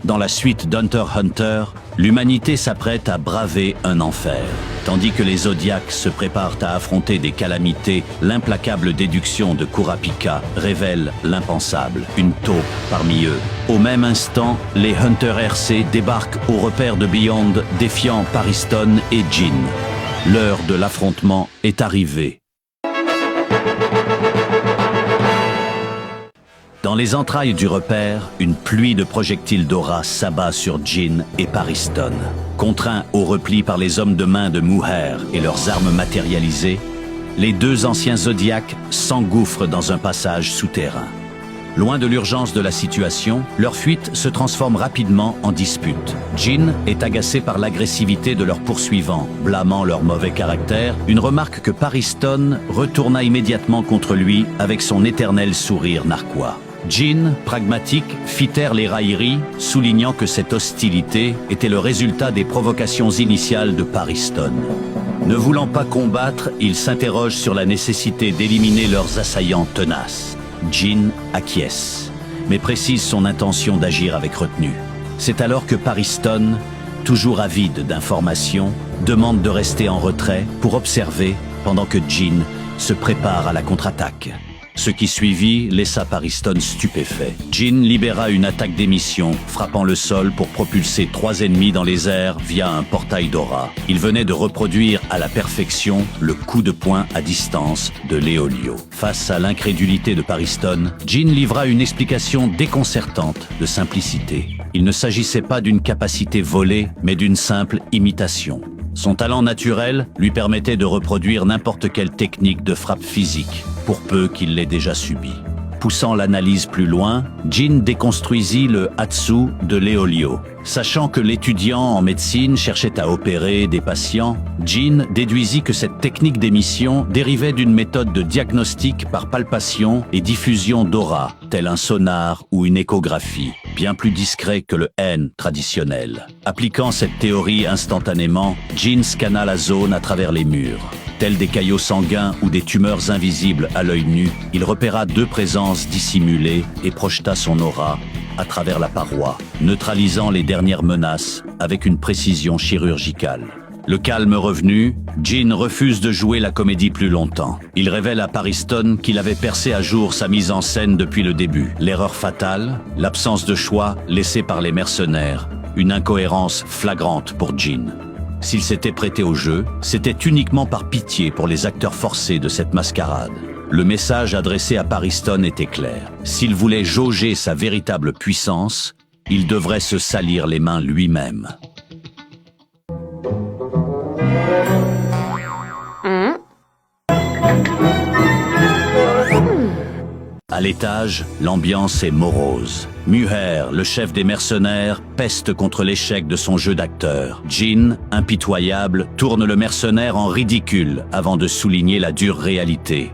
Dans la suite d'Hunter x Hunter, l'humanité s'apprête à braver un enfer. Tandis que les Zodiacs se préparent à affronter des calamités, l'implacable déduction de Kurapika révèle l'impensable, une taupe parmi eux. Au même instant, les Hunter RC débarquent au repère de Beyond, défiant Pariston et Jin. L'heure de l'affrontement est arrivée. Dans les entrailles du repère, une pluie de projectiles d'aura s'abat sur Jin et Pariston. Contraints au repli par les hommes de main de Muher et leurs armes matérialisées, les deux anciens Zodiacs s'engouffrent dans un passage souterrain. Loin de l'urgence de la situation, leur fuite se transforme rapidement en dispute. Jin est agacé par l'agressivité de leurs poursuivants, blâmant leur mauvais caractère, une remarque que Pariston retourna immédiatement contre lui avec son éternel sourire narquois. Jin, pragmatique, fit taire les railleries, soulignant que cette hostilité était le résultat des provocations initiales de Pariston. Ne voulant pas combattre, il s'interroge sur la nécessité d'éliminer leurs assaillants tenaces. Jin acquiesce, mais précise son intention d'agir avec retenue. C'est alors que Pariston, toujours avide d'informations, demande de rester en retrait pour observer pendant que Jin se prépare à la contre-attaque. Ce qui suivit laissa Pariston stupéfait. Jin libéra une attaque d'émission, frappant le sol pour propulser 3 ennemis dans les airs via un portail d'aura. Il venait de reproduire à la perfection le coup de poing à distance de Léolio. Face à l'incrédulité de Pariston, Jin livra une explication déconcertante de simplicité. Il ne s'agissait pas d'une capacité volée, mais d'une simple imitation. Son talent naturel lui permettait de reproduire n'importe quelle technique de frappe physique, pour peu qu'il l'ait déjà subi. Poussant l'analyse plus loin, Jin déconstruisit le Hatsu de Léolio. Sachant que l'étudiant en médecine cherchait à opérer des patients, Jin déduisit que cette technique d'émission dérivait d'une méthode de diagnostic par palpation et diffusion d'aura, tel un sonar ou une échographie, bien plus discret que le N traditionnel. Appliquant cette théorie instantanément, Jin scanna la zone à travers les murs. Tels des caillots sanguins ou des tumeurs invisibles à l'œil nu, il repéra 2 présences dissimulées et projeta son aura à travers la paroi, neutralisant les dernières menaces avec une précision chirurgicale. Le calme revenu, Jin refuse de jouer la comédie plus longtemps. Il révèle à Pariston qu'il avait percé à jour sa mise en scène depuis le début. L'erreur fatale, l'absence de choix laissée par les mercenaires, une incohérence flagrante pour Jin. S'il s'était prêté au jeu, c'était uniquement par pitié pour les acteurs forcés de cette mascarade. Le message adressé à Pariston était clair. S'il voulait jauger sa véritable puissance, il devrait se salir les mains lui-même. À l'étage, l'ambiance est morose. Muher, le chef des mercenaires, peste contre l'échec de son jeu d'acteur. Jin, impitoyable, tourne le mercenaire en ridicule avant de souligner la dure réalité.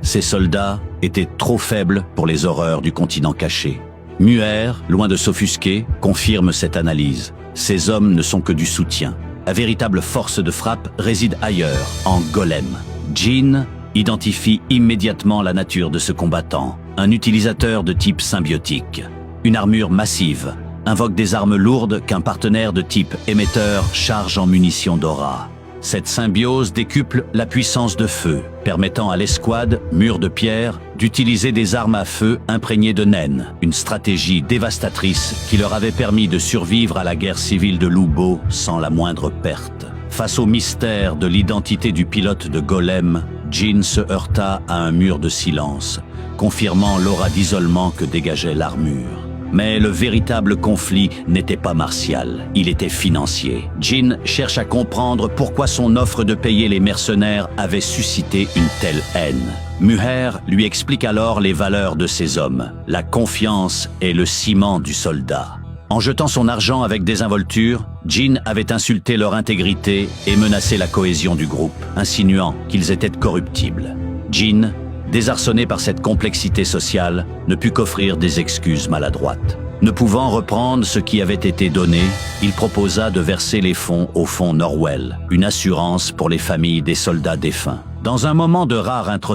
Ces soldats étaient trop faibles pour les horreurs du continent caché. Muher, loin de s'offusquer, confirme cette analyse. Ces hommes ne sont que du soutien. La véritable force de frappe réside ailleurs, en Golem. Jin identifie immédiatement la nature de ce combattant. Un utilisateur de type symbiotique. Une armure massive invoque des armes lourdes qu'un partenaire de type émetteur charge en munitions d'aura. Cette symbiose décuple la puissance de feu, permettant à l'escouade, mur de pierre, d'utiliser des armes à feu imprégnées de naine, une stratégie dévastatrice qui leur avait permis de survivre à la guerre civile de Lubo sans la moindre perte. Face au mystère de l'identité du pilote de Golem, Jin se heurta à un mur de silence, confirmant l'aura d'isolement que dégageait l'armure. Mais le véritable conflit n'était pas martial, il était financier. Jin cherche à comprendre pourquoi son offre de payer les mercenaires avait suscité une telle haine. Muher lui explique alors les valeurs de ces hommes. La confiance est le ciment du soldat. En jetant son argent avec désinvolture, Jin avait insulté leur intégrité et menacé la cohésion du groupe, insinuant qu'ils étaient corruptibles. Jin, désarçonné par cette complexité sociale, ne put qu'offrir des excuses maladroites. Ne pouvant reprendre ce qui avait été donné, il proposa de verser les fonds au fonds Norwell, une assurance pour les familles des soldats défunts. Dans un moment de rare introspection,